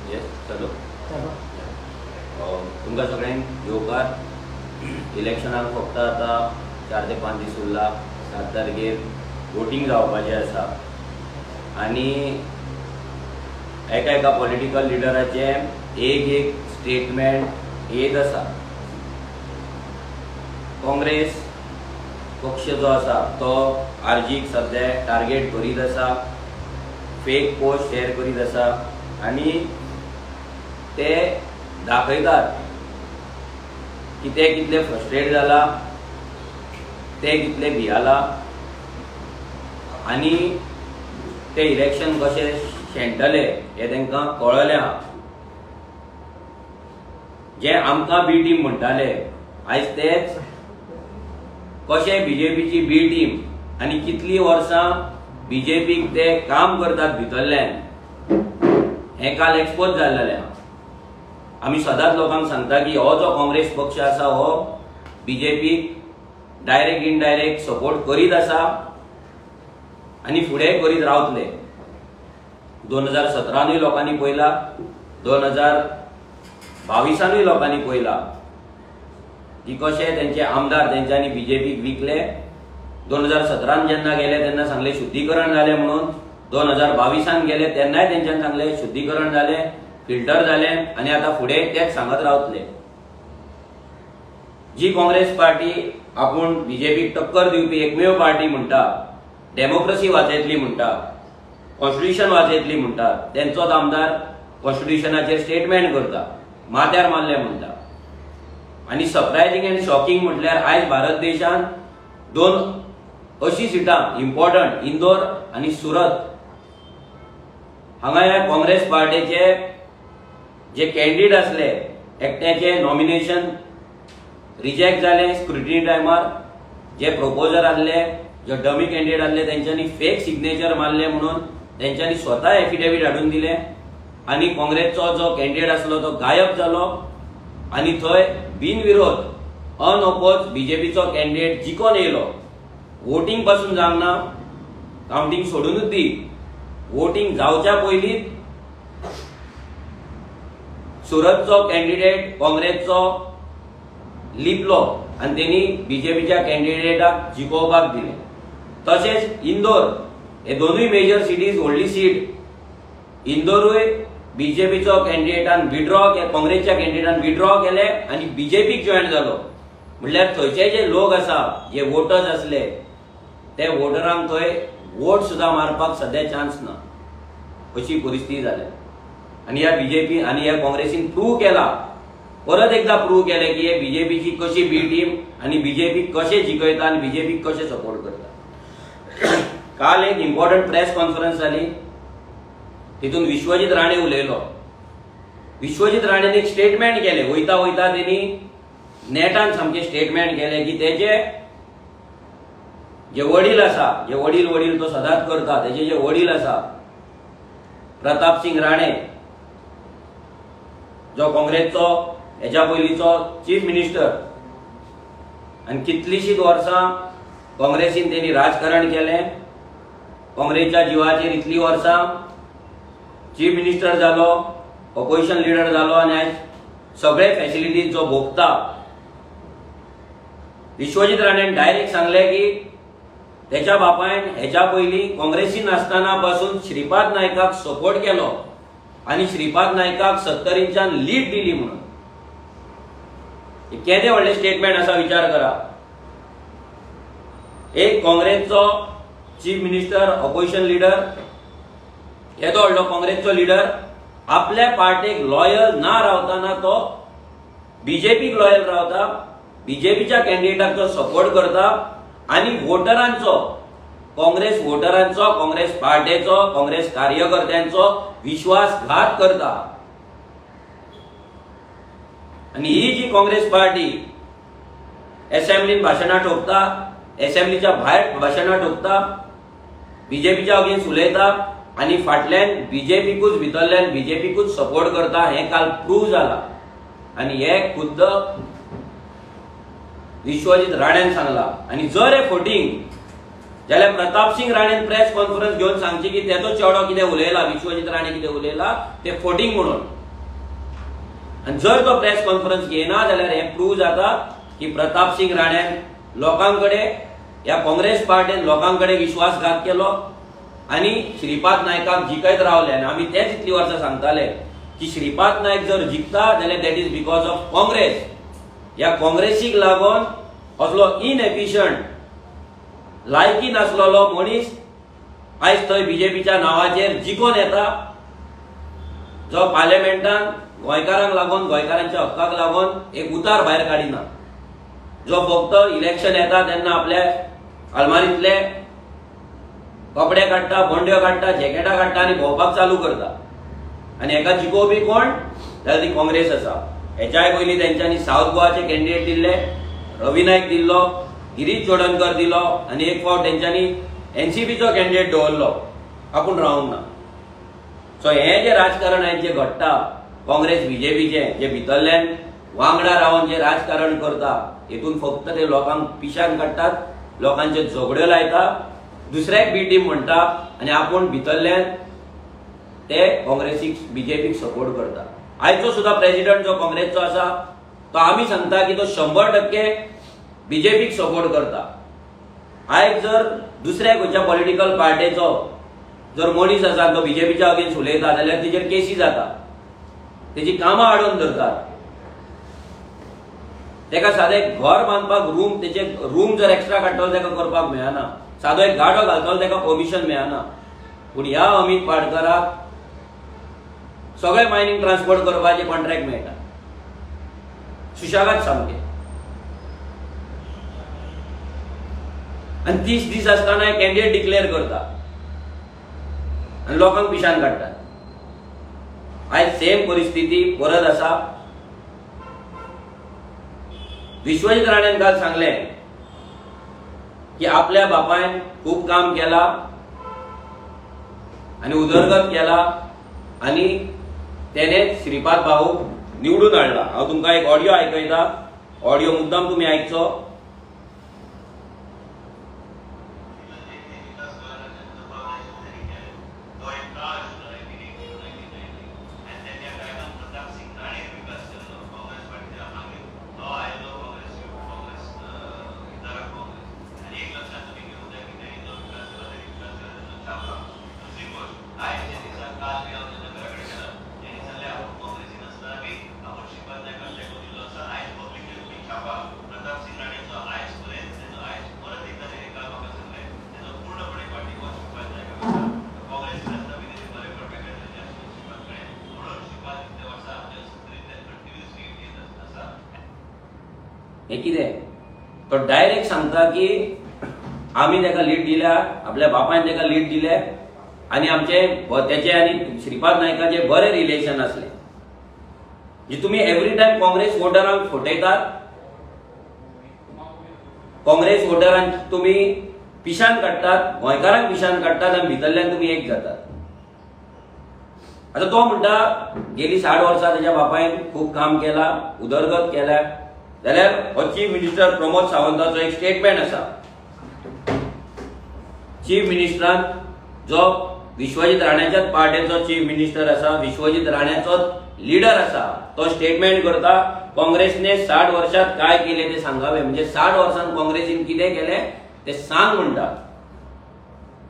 चलो तुमकां सगळ्यांक येवकार इलेक्शनाक फक्त आता 4 ते 5 दीस उरला. 7 तारखेर वोटींग जावपाचें आसा आनी एका पॉलिटिकल लिडराचे एक स्टेटमेंट येत आसा. काँग्रेस पक्ष जो आसा तो आरजीक सध्या टार्गेट करीत आसा, फेक पोस्ट शेअर करीत आसा आनी ते दाखयतात की ते कितले फ्रस्ट्रेट जाला, ते कितले भियाला आनी ते इलेक्शन कशे शेणटले हे तांकां कळले आहा. जे आमकां बी टीम म्हणटाले आयज तेच कशे बीजेपीची बी टीम आनी कितली वर्सां बीजेपीक ते काम करतात भितरल्यान हे काल एक्सपोज जाल्ले आहा. आमी सदांच लोकांक सांगता की हो जो काँग्रेस पक्ष आसा हो बीजेपीक डायरेक्ट इनडायरेक्ट सपोर्ट करीत आसा आनी फुडें करीत रावतले. 2017 लोकांनी पळयला, 2022 लोकांनी पळयला की कशे तेंचे आमदार तेंच्यांनी बीजेपीक विकले. 2017 जेन्ना गेले तेन्ना सांगले शुद्धीकरण जाले म्हणून, 2022 गेले तेन्नाय तेंच्यान सांगले शुद्धीकरण जाले, फिल्टर जाले आनी आता फुडें तेच सांगत रावतले. जी काँग्रेस पार्टी आपूण बीजेपीक टक्कर दिवपी एकमेव पार्टी म्हणटा, डेमोक्रेसी वाचयतली म्हणटा, कॉन्स्टिट्यूशन वाचयतली म्हणटा, तेंचोच आमदार कॉन्स्टिट्यूशनाचेर स्टेटमेंट करता, माथ्यार मारले म्हणटा. आनी सरप्रायझींग एंड शॉकिंग म्हटल्यार आयज भारत देशान 2 अशी सिटां इम्पॉर्टंट, इंदोर आनी सुरत हांगा ह्या काँग्रेस पार्टीचे जे कॅन्डिडेट आसले एकट्याचे नॉमिनेशन रिजेक्ट जाले स्क्रुटिनी टायमार. जे प्रोपोजर आसले, जे डमी कॅन्डिडेट आसले तेंच्यांनी फेक सिग्नेचर मारले म्हणून तेंच्यांनी स्वता एफिडेविट हाडून दिले आनी काँग्रेसचो जो कॅन्डिडेट आसलो तो गायब जालो आनी थंय बिनविरोध अनओपोज बीजेपीचो कॅन्डिडेट जिखून येयलो. वोटींग पासून जावंक ना, कावंटींग सोडूनच दी, वोटींग जावच्या पयलींच सुरतचो कॅन्डिडेट काँग्रेसचो लिपलो आनी तेणी बीजेपीच्या कॅन्डिडेटाक जिखोवपाक दिले. तशेंच इंदोर हे दोनूय मेजर सिटीज व्हडली सीट, इंदोरूय बीजेपीचो कॅन्डिडेटान विड्रॉ काँग्रेसच्या कॅन्डिडेटान विड्रॉ केले आनी बीजेपीक जॉयन जालो. म्हटल्यार थंयचे जे लोक आसा, जे वोटर्स आसले, ते वोटरांक थंय वोट सुद्दां मारपाक सध्या चान्स ना, अशी परिस्थिती जाल्या. आनी ह्या बीजेपी आनी ह्या काँग्रेसीन प्रूव केला, परत एकदा प्रूव केले की हे बीजेपीची कशी बी टीम आनी बीजेपी कशे जिखयता आनी बीजेपी कशे सपोर्ट करता. काल एक इम्पॉर्टंट प्रेस कॉन्फरन्स जाली, तितून विश्वजीत राणे उलयलो. विश्वजीत राणेन एक स्टेटमेंट केले, वयता तेणी नेटान सामके स्टेटमेंट केले की तेजे जे वडील आसा, जे वडील तो सदांच करता, तेजे जे वडील आसा प्रताप सिंग राणे जो काँग्रेसचो हेच्या पयलींचो चीफ मिनिस्टर आनी कितलीशींच वर्सां काँग्रेसीन तेणी राजकारण केलें, काँग्रेसच्या जिवाचेर इतली वर्सां चीफ मिनिस्टर जालो, ऑपोजिशन लिडर जालो आनी आयज सगळे फॅसिलिटीज जो भोगता. विश्वजीत राणेन डायरेक्ट सांगले की त्याच्या बापायन हेच्या पयलीं काँग्रेसीन आसतना पासून श्रीपाद नायकाक सपोर्ट केलो आनी श्रीपाद नायकाक 70च्यान लीड दिली म्हणून. केदे व्हडले स्टेटमेंट आसा विचार करा. एक काँग्रेसचो चीफ मिनिस्टर, ऑपोजिशन लिडर, येदो व्हडलो काँग्रेसचो लिडर आपल्या पार्टीक लॉयल ना रावतना तो बीजेपीक लॉयल रावता, बीजेपीच्या कॅन्डिडेटाक तो सपोर्ट करता आनी वोटरांचो, काँग्रेस वोटरांचो, काँग्रेस पार्टीचो, काँग्रेस कार्यकर्त्यांचो विश्वासघात करता. आनी ही जी काँग्रेस पार्टी असेंब्लीन भाशणां ठोकता, असेंब्लीच्या भायर भाशणां ठोकता, बीजेपीच्या अगेन्स्ट उलयता आनी फाटल्यान बीजेपीकूच भितरल्यान बीजेपीकूच सपोर्ट करता, हें काल प्रूव जाला. आनी हे खुद्द विश्वजीत राणेन सांगला. आनी जर हे फोटींग जाल्यार प्रताप सिंग राणेन प्रेस कॉन्फरन्स घेवन सांगची की तेचो चेडो कितें उलयला, विश्वजीत राणे कितें उलयला ते फोटींग म्हणून. आणि जर तो प्रेस कॉन्फरन्स घेना जाल्यार हे प्रूव्ह जाता की प्रताप सिंग राणेन लोकांकडे या काँग्रेस पार्टीन लोकांकडे विश्वासघात केलो आणि श्रीपाद नायकाक जिखयत रावले. आणि आम्ही तेच इतली वर्सां सांगताले की श्रीपाद नायक जर जिखता जाल्यार that is because of Congress. या काँग्रेसीक लागून असलो इनएफिशियंट लायकी नासलेलो मनीस आयज थंय बीजेपीच्या नावाचेर जिखून येता, जो पार्लिमेंटान गोंयकारांक लागून गोंयकारांच्या हक्काक लागून एक उतार भायर काडिना, जो फक्त इलेक्शन येता तेन्ना आपल्या आलमारींतले कपडे काडटा, बोंड्यो काडटा, जॅकेटां काडटा आनी भोंवपाक चालू करता. आनी हेका जिखोवपी कोण जाल्यार ती काँग्रेस आसा. हेच्याय पयलीं तेंच्यांनी सावथ गोवाचे कॅन्डिडेट दिल्ले, रवी नायक दिल्लो, गिरीश चोडणकर दिलो आनी एक फावट तेंच्यांनी एनसीपीचो कॅन्डिडेट दवरलो, आपूण रावंक ना. सो हें जें राजकारण आयज जें घडटा काँग्रेस बीजेपीचें, जे भितरल्यान वांगडा रावन जें राजकारण करता, हेतून फक्त ते लोकांक पिशान काडटात, लोकांचे झगड्यो लायता, दुसऱ्याक बी टीम म्हणटा आनी आपूण भितरल्यान ते काँग्रेसीक बीजेपीक सपोर्ट करता. आयचो सुद्धा प्रेसिडेंट जो काँग्रेसचो आसा तो आमी सांगता की तो 100% बीजेपीक सपोर्ट करता. आयज जर दुसऱ्या खंयच्या पॉलिटिकल पार्टीचो जर मनीस आसा तो बीजेपीच्या अगेन्स्ट उलयता जाल्यार तेजेर केसी जाता, तेजी कामां हाडून धरतात. तेका सादें घर बांदपाक रूम, तेचे रूम जर एक्स्ट्रा काडटलो तेका करपाक मेळना, सादो एक गाडो घालतलो तेका परमिशन मेळना. पूण ह्या अमित पाडकराक सगळे मायनिंग ट्रान्सपोर्ट करपाचे कॉन्ट्रॅक्ट मेळटा, सुशागाद सामके. आनी 30 दीस आसतना कॅन्डिडेट डिक्लेअर करता आनी लोकांक पिशान काडटात. आयज सेम परिस्थिती परत आसा. विश्वजीत राणेन काल सांगलें की आपल्या बापायन खूब काम केला आनी उदरगत केला आनी तेणे श्रीपाद भाऊ निवडून हाडला. हांव तुमकां एक ऑडियो आयकयता, ऑडियो मुद्दाम तुमी आयकचो. हे कितें तो डायरेक्ट सांगता की आमी तेका लीड दिल्या, आपल्या बापायन तेका लीड दिले आनी आमचे तेचे आनी श्रीपाद नायकाचे बरे रिलेशन आसले. जे तुम्ही एवरी टाइम काँग्रेस वोटरांक फटयतात, काँग्रेस वोटरांक तुम्ही पिशान काडटात, गोंयकारांक पिशान काडटात आनी भितरल्यान तुम्ही एक जातात. आता तो म्हणटा गेली 60 वर्सां तेच्या बापायन खूब काम केला, उदरगत केल्या. जाल्यार हो चीफ मिनिस्टर प्रमोद सावंताचो एक स्टेटमेंट आसा. चीफ मिनिस्टरान जो विश्वजीत राण्याच्याच पार्टीचो चीफ मिनिस्टर आसा, विश्वजीत राण्याचो लीडर आसा, तो स्टेटमेंट करता काँग्रेसने 60 वर्षात काय केले ते सांगावे. म्हणजे 60 वर्षांत काँग्रेसीन कितें केले ते सांग म्हणटा.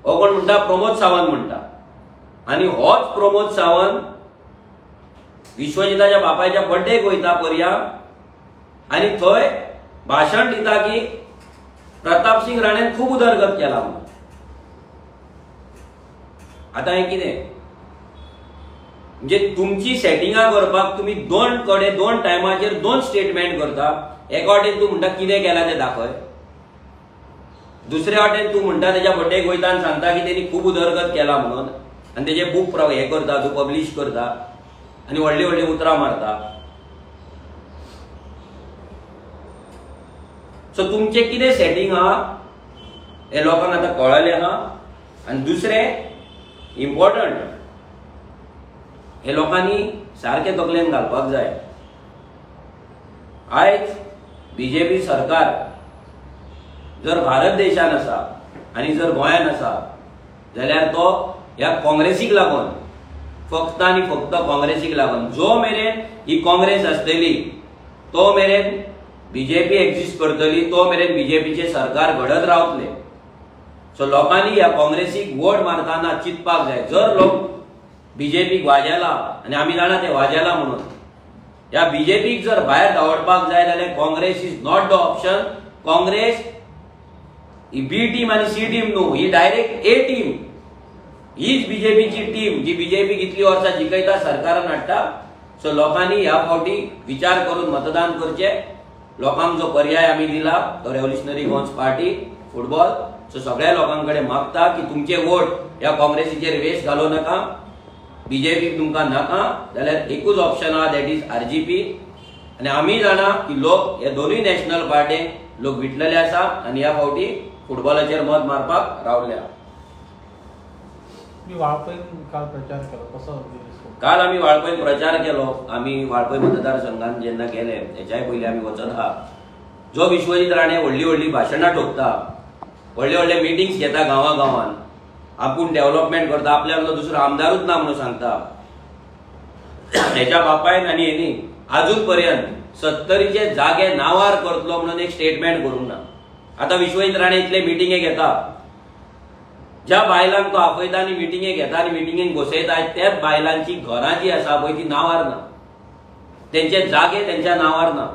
हो कोण म्हणटा? प्रमोद सावंत म्हणटा. आणि होच प्रमोद सावंत विश्वजीताच्या बापायच्या बर्थडेक वयता पर्या आणि थंय भाषण दिता की प्रताप सिंग राणेन खूप उदरगत केला म्हणून. आता हे कितें म्हणजे तुमची सेटिंगा करपाक तुम्ही दोन टायमाचेर 2 स्टेटमेंट करता. एका वाटेन तू म्हणटा कितें केला ते दाखय, दुसऱ्या वाटेन तू म्हणटा तेच्या बर्थडेक वयता आनी सांगता की तेणी खूप उदरगत केला म्हणून आनी तेजे बूक हे करता, तू पब्लिश करता आनी व्हडली व्हडली उतरां मारता. सो तुमचे कितें सेटिंग आहा हे लोकांक आतां कळले आहा. आनी दुसरें इम्पॉर्टंट, हे लोकांनी सारखे तकलेन घालपाक जाय. आयज बीजेपी सरकार जर भारत देशान आसा आनी जर गोंयान आसा जाल्यार तो ह्या काँग्रेसीक लागून फक्त आणि फक्त काँग्रेसीक लागून. जो मेरेन ही काँग्रेस आसतली तो मेरेन बीजेपी एक्झिस्ट करतली, तो मेरेन बीजेपीचे सरकार घडत रावतले. सो लोकांनी ह्या काँग्रेसीक वोट मारताना चिंतपाक जाय. जर लोक बीजेपीक वाजेला आनी आमी जाणा ते वाजेला म्हणून, ह्या बीजेपीक जर भायर धांवडपाक जाय जाल्यार Congress is not the option. Congress ही बी टीम आणि सी टीम न्हू, ही डायरेक्ट ए टीम. हीच बीजेपीची टीम जी बीजेपी कितली वर्सां जिखयता, सरकारान हाडटा. सो लोकांनी ह्या फावटी विचार करून मतदान करचे. लोकांक जो पर्याय आमी दिला तो revolutionary Goans party football. So सगळ्या लोकांकडे मागता की तुमचे वोट ह्या काँग्रेसीचेर वेस्ट घालू नका. बीजेपीक तुमकां नाका जाल्यार एकूच ऑप्शन आहा, दॅट इज आरजीपी. आनी आमी जाणा की लोक हे दोनूय नॅशनल पार्टीक लोक विटलेले आसा आनी ह्या फावटी फुटबॉलाचेर मत मारपाक रावल्या. काल प्रचार केलो कसो? काल आमी वाळपयन प्रचार केलो. आमी वाळपय मतदारसंघात जेन्ना गेले हेच्याय पयलीं आमी वचत आहा. जो विश्वजीत राणे व्हडली व्हडली भाशणां ठोकता, व्हडले व्हडले मिटिंग्स घेता गांवागांवांत, आपूण डेव्हलपमेंट करता, आपल्यालो दुसरो आमदारूच ना म्हणून सांगता, हेच्या बापायन आनी हेनी अजून पर्यंत 70चे जागे नावार करतलो म्हणून एक स्टेटमेंट करूंक ना. आता विश्वजीत राणे इतले मिटिंगे घेता, ज्या बायलांक तो आपयता आनी मिटिंगे घेता आनी मिटिंगेक बसयता, त्याच बायलांची घरां जी आसा पळय ती नावार ना, तेंचे जागे तेंच्या नावार ना,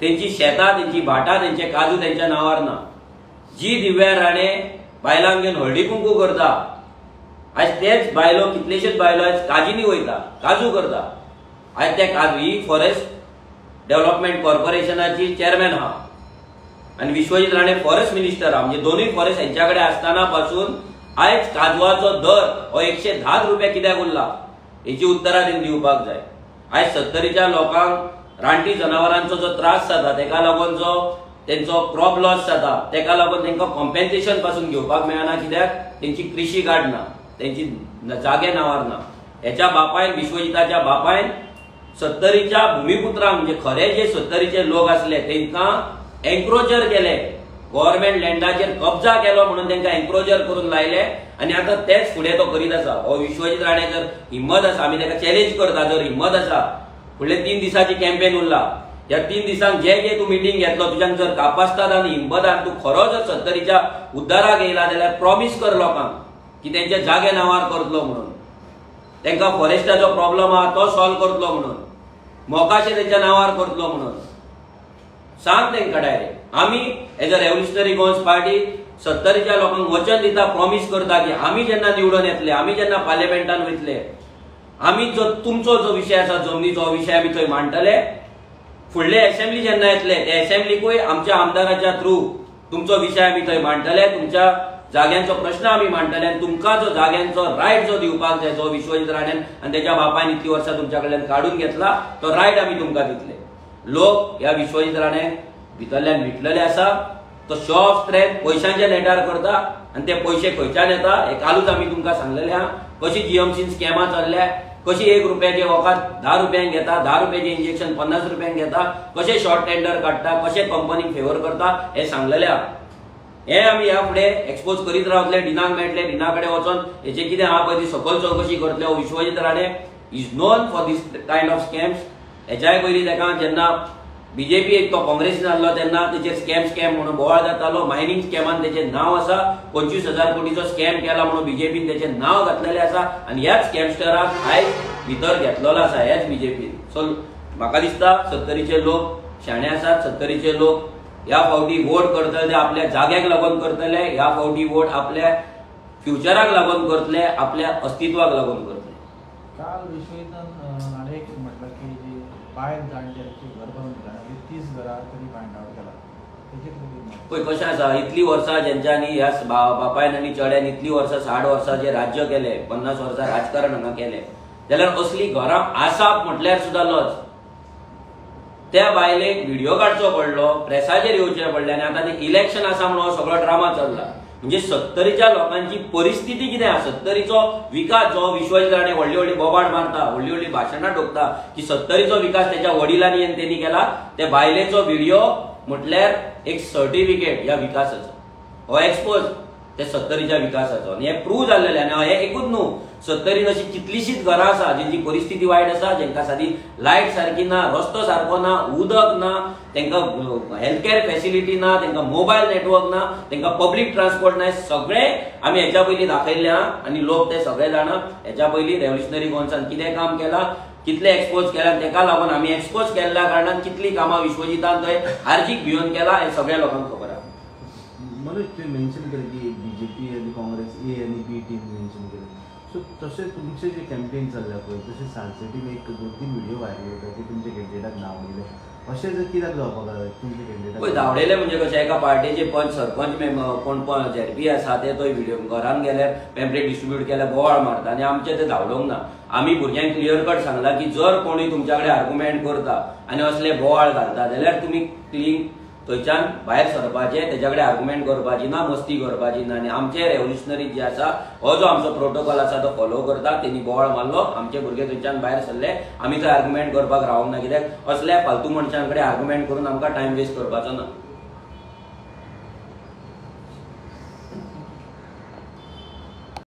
तेंची शेतां, तेंची भाटां, तेंचे काजू तेंच्या नावार ना. जी दिव्या राणे बायलांक घेवन हळदी कुंकू करता, आज तेच बायलो, कितलेशेच बायलो आज काजीनी वयता, काजू करता. आज ते काजू ही फॉरेस्ट डेव्हलपमेंट कॉर्पोरेशनाची चेअरमॅन आहा आणि विश्वजीत राणे फॉरेस्ट मिनिस्टर आहा. म्हणजे दोन्ही फॉरेस्ट यांच्याकडे असताना पासून आज काजवाचो दर हो 110 रुपये कित्याक उरला हेची उत्तरां तेणी दिवपाक जाय. आज 70च्या लोकांक रानटी जनावरांचो जो त्रास जाता तेका लागून जो तेंचो क्रॉप लॉस जाता तेका लागून तेंकां कॉम्पेन्सेशन पासून घेवपाक मेळना. कित्याक तेंची कृषी कार्ड ना, तेंची जागे नावार ना. हेच्या बापायन, विश्वजिताच्या बापायन 70च्या भूमिपुत्रांक म्हणजे खरे जे 70चे लोक आसले तेंकां एन्क्रोचर केले, गव्हर्नमेंट लँडाचेर कब्जा केलो म्हणून तेंकां एन्क्रोचर करून लायले आनी आता तेच फुडें तो करीत आसा. हो विश्वजीत राणे जर हिम्मत आसा, आमी तेका चॅलेंज करता, जर हिम्मत आसा, फुडले 3 दिसाची कॅम्पेन उरला, ह्या 3 दिसांक जे जे तूं मिटींग घेतलो तुज्यान जर कापासतात आनी हिम्मत आनी तूं खरो जर 70च्या उद्दाराक येयला जाल्यार प्रॉमिस कर लोकांक की तेंचे जागे नावार करतलो म्हणून, तेंकां फॉरेस्टाचो प्रॉब्लम आहा तो सॉल्व करतलो म्हणून, मोकाशे तेंच्या नावार करतलो म्हणून सांग तेंकां डायरेक्ट. आमी as a Revolutionary Goans Party 70च्या लोकांक वचन दिता, प्रॉमिस करता की आमी जेन्ना निवडून येतले, आमी जेन्ना पार्लिमेंटान वयतले, आमी जो तुमचो जो विशय आसा जमनीचो विशय आमी थंय मांडटले. फुडले असेंब्ली जेन्ना येतले ते असेंब्लीकूय आमच्या आमदाराच्या थ्रू तुमचो विशय आमी थंय मांडटले, तुमच्या जाग्यांचो प्रश्न आमी मांडटले आनी तुमकां जो जाग्यांचो रायट जो दिवपाक जाय, जो विश्वजीत राणेन आनी तेच्या बापायन इतली वर्सां तुमच्या कडल्यान काडून घेतला, तो रायट आमी तुमकां दितले. लोक ह्या विश्वजीत राणे भितरल्यान विटलेले आसा. तो शो ऑफ स्ट्रेंथ पयशांच्या नेटार करता आनी ते पयशे खंयच्यान येता हे कालूच आमी तुमकां सांगलेले आहा. कशी जीएमसीन स्कॅमां चल्ल्या, कशी 1 रुपयाचे वखद 10 रुपयांक घेता, 10 रुपयाचे इंजेक्शन 50 रुपयांक घेता, कशे शॉर्ट टेंडर काडटा, कशे कंपनीक फेवर करता हे सांगलेले आहा. हे आमी ह्या फुडें एक्सपोज करीत रावतले. डिनाक मेळटले, डिना कडेन वचोन हेचे कितें आहा पळय ती सकयल चवकशी करतले. हो Vishwajit Rane is known for this kind of scams. हेच्याय पयलीं तेका जेन्ना बीजेपी तो काँग्रेसीन आसलो तेन्ना तेचेर स्कॅम म्हणून बोवाळ जातालो. मायनिंग स्कॅमान तेचें नांव आसा. 25,000 कोटीचो स्कॅम केला म्हणून बीजेपीन तेचें नांव घातलेलें आसा आनी ह्याच स्कॅमस्टराक आयज भितर घेतलेलो आसा ह्याच बीजेपीन. सो म्हाका दिसता 70चे लोक शाणे आसात. 70चे लोक ह्या फावटी वोट करतले ते आपल्या जाग्याक लागून करतले. ह्या फावटी वोट आपल्या फ्युचराक लागून करतले, आपल्या अस्तित्वाक लागून करतले. काल विश्वजीत राणेक म्हटलं की जी बायल जाणट्यांची घर बांदून दिला 30 घरां तरी फायंड आउट केला. पळय कशें आसा, इतली वर्सां जेंच्यांनी ह्या बापायन आनी चेड्यान इतली वर्सां 60 वर्सां जे राज्य केले, 50 वर्सां राजकारण हांगा केलें, जाल्यार असली घरां आसाप म्हटल्यार सुद्दां लज. त्या बायलेक व्हिडिओ काडचो पडलो, प्रेसाचेर येवचें पडलें आनी आतां ते इलेक्शन आसा म्हणून हो सगळो ड्रामा चल्ला. म्हणजे 70च्या लोकांची परिस्थिती कितें आहा, 70चो विकास जो विश्वजीत राणे व्हडली व्हडली बोबाड मारता, व्हडली व्हडली भाशणां ठोकता की 70चो विकास तेच्या वडिलांनी आनी तेणी केला, ते बायलेचो व्हिडिओ म्हटल्यार एक सर्टिफिकेट ह्या विकासाचो. हो एक्सपोज ते 70च्या विकासाचो आणि हे प्रूव्ह जाल्लेले आनी हे एकूच न्हू 70 अशी कितलीशीच घरां आसा जेंची परिस्थिती वायट आसा जेंका सादी लायट सारकी ना रस्तो सारको ना उदक ना तांकां हेल्थ केअर फॅसिलिटी ना तांकां मोबायल नेटवर्क ना तांकां पब्लीक ट्रान्सपोर्ट ना सगळे आमी हेच्या पयलीं दाखयल्ले आहा आनी लोक ते सगळे जाणा हेच्या पयलीं रेव्होल्युशनरी गोवन्सान कितें काम केलां कितले एक्सपोज केला तेका लागून आमी एक्सपोज केल्ल्या कारणान कितली कामां विश्वजितान थंय आर्जीक भिवन केला हे सगळ्या लोकांक खबर आहा. मनोज तुवें मेन्शन केलें की बीजेपी आनी काँग्रेस ए आनी बी टीम मेन्शन केलें सो तशें तुमचे जे कॅम्पेन चल्ल्या पळय तशें सालसेटीन एक 2-3 व्हिडिओ व्हायरल जाता की तुमच्या कॅन्डिडेटाक नांव दिलें अशें जर कित्याक जावपाक लागलें तुमचे कॅन्डिडेट पळय धांवडेले म्हणजे कशें एका पार्टीचे पंच सरपंच कोण झेडपी आसा ते थंय व्हिडिओ घरान गेले पॅम्पलेट डिस्ट्रिब्यूट केले बोवाळ मारता आनी आमचे ते धांवडोंक ना. आमी भुरग्यांक क्लियर कट सांगला की जर कोणूय तुमच्या कडेन आर्ग्युमेंट करता आनी असले बोवाळ घालता जाल्यार तुमी क्लीन थंयच्यान भायर सरपाचें तेच्या कडेन आर्ग्युमेंट करपाची ना मस्ती करपाची ना. आनी आमचे रेव्होल्युशनरी जे आसा हो जो आमचो प्रोटोकॉल आसा तो फॉलो करता तेणी बोवाळ मारलो आमचे भुरगे थंयच्यान भायर सरले आमी थंय आर्ग्युमेंट करपाक रावंक ना कित्याक असल्या फालतू मनशां कडेन आर्ग्युमेंट करून आमकां टायम वेस्ट करपाचो ना.